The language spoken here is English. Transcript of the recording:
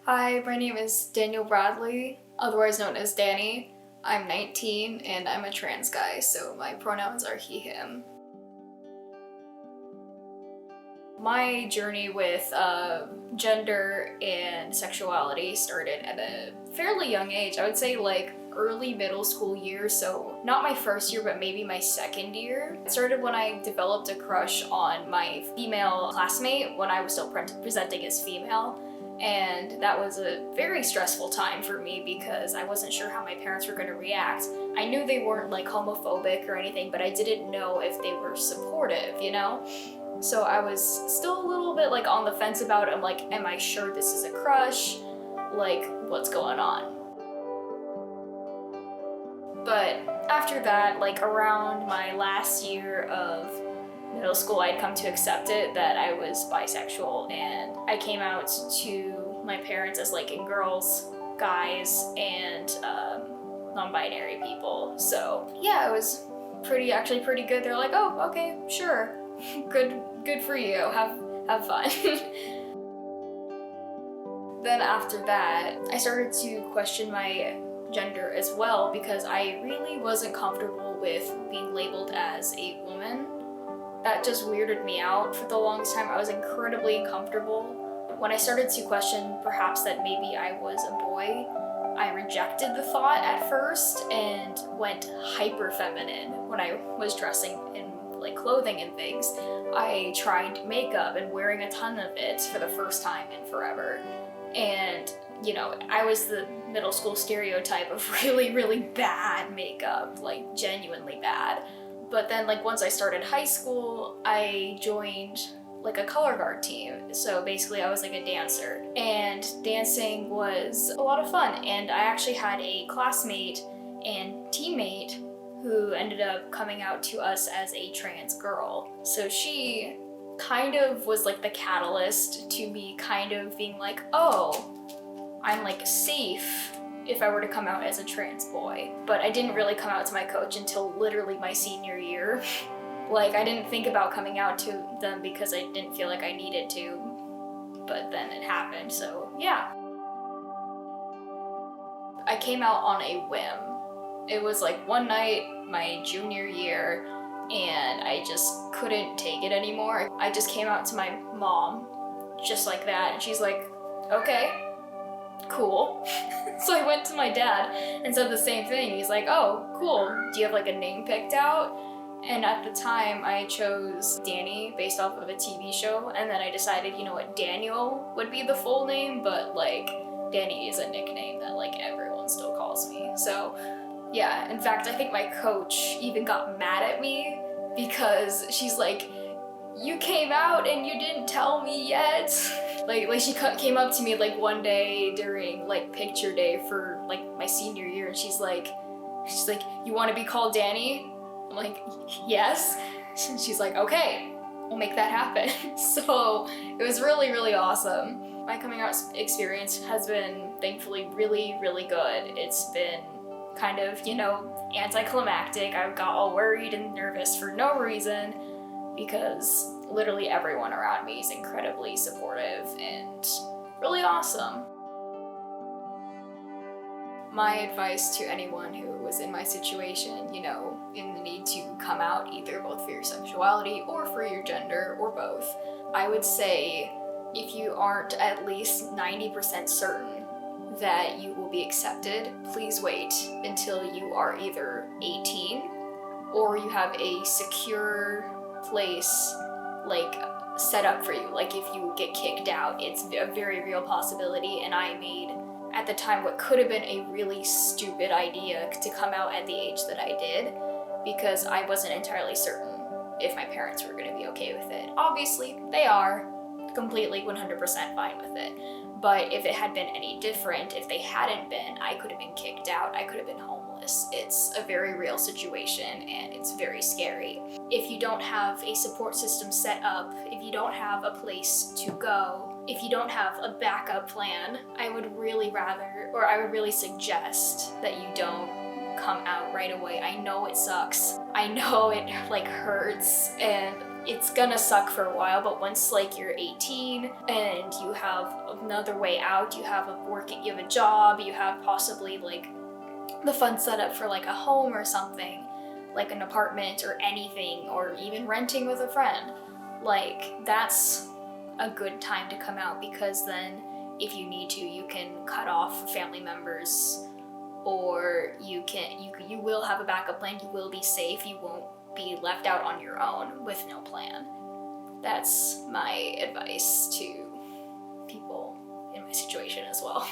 Hi, my name is Daniel Bradley, otherwise known as Danny. I'm 19 and I'm a trans guy, so my pronouns are he, him. My journey with gender and sexuality started at a fairly young age. I would say like early middle school years, so not my first year, but maybe my second year. It started when I developed a crush on my female classmate when I was still presenting as female. And that was a very stressful time for me because I wasn't sure how my parents were going to react. I knew they weren't like homophobic or anything, but I didn't know if they were supportive, you know? So I was still a little bit like on the fence about it. I'm like, am I sure this is a crush? Like, what's going on? But after that, like around my last year of middle school, I'd come to accept it that I was bisexual, and I came out to my parents as liking girls, guys, and non-binary people. So yeah, it was actually pretty good. They're like, oh, okay, sure, good for you. Have fun. Then after that, I started to question my gender as well because I really wasn't comfortable with being labeled as a woman. That just weirded me out for the longest time. I was incredibly uncomfortable. When I started to question perhaps that maybe I was a boy, I rejected the thought at first and went hyper feminine when I was dressing in like clothing and things. I tried makeup and wearing a ton of it for the first time in forever. And you know, I was the middle school stereotype of really bad makeup, like genuinely bad. But then like once I started high school, I joined like a color guard team. So basically I was like a dancer, and dancing was a lot of fun. And I actually had a classmate and teammate who ended up coming out to us as a trans girl. So she kind of was like the catalyst to me kind of being like, oh, I'm like safe if I were to come out as a trans boy. But I didn't really come out to my coach until literally my senior year. Like I didn't think about coming out to them because I didn't feel like I needed to, but then it happened, so yeah. I came out on a whim. It was like one night my junior year and I just couldn't take it anymore. I just came out to my mom just like that, and she's like, okay, cool. So I went to my dad and said the same thing. He's like, oh, cool. Do you have like a name picked out? And at the time I chose Danny based off of a TV show, and then I decided, you know what, Daniel would be the full name, but like Danny is a nickname that like everyone still calls me. So yeah, in fact, I think my coach even got mad at me because she's like, you came out and you didn't tell me yet. Like she came up to me like one day during like picture day for like my senior year, and she's like, you want to be called Danny? I'm like, yes. She's like, okay, we'll make that happen. So it was really awesome. My coming out experience has been thankfully really good. It's been kind of, you know, anticlimactic. I got all worried and nervous for no reason because literally everyone around me is incredibly supportive and really awesome. My advice to anyone who was in my situation, you know, in the need to come out either both for your sexuality or for your gender or both, I would say if you aren't at least 90% certain that you will be accepted, please wait until you are either 18 or you have a secure place like set up for you. Like if you get kicked out, it's a very real possibility, and I made at the time what could have been a really stupid idea to come out at the age that I did because I wasn't entirely certain if my parents were going to be okay with it. Obviously, they are completely 100% fine with it. But if it had been any different, if they hadn't been, I could have been kicked out, I could have been homeless. It's a very real situation and it's very scary. If you don't have a support system set up, if you don't have a place to go, if you don't have a backup plan, I would really suggest that you don't come out right away. I know it sucks. I know it like hurts, and it's gonna suck for a while, but once like you're 18 and you have another way out, you have you have a job, you have possibly like the funds set up for like a home or something, like an apartment or anything, or even renting with a friend, like that's a good time to come out, because then if you need to, you can cut off family members, or you will have a backup plan, you will be safe, you won't be left out on your own with no plan. That's my advice to people in my situation as well.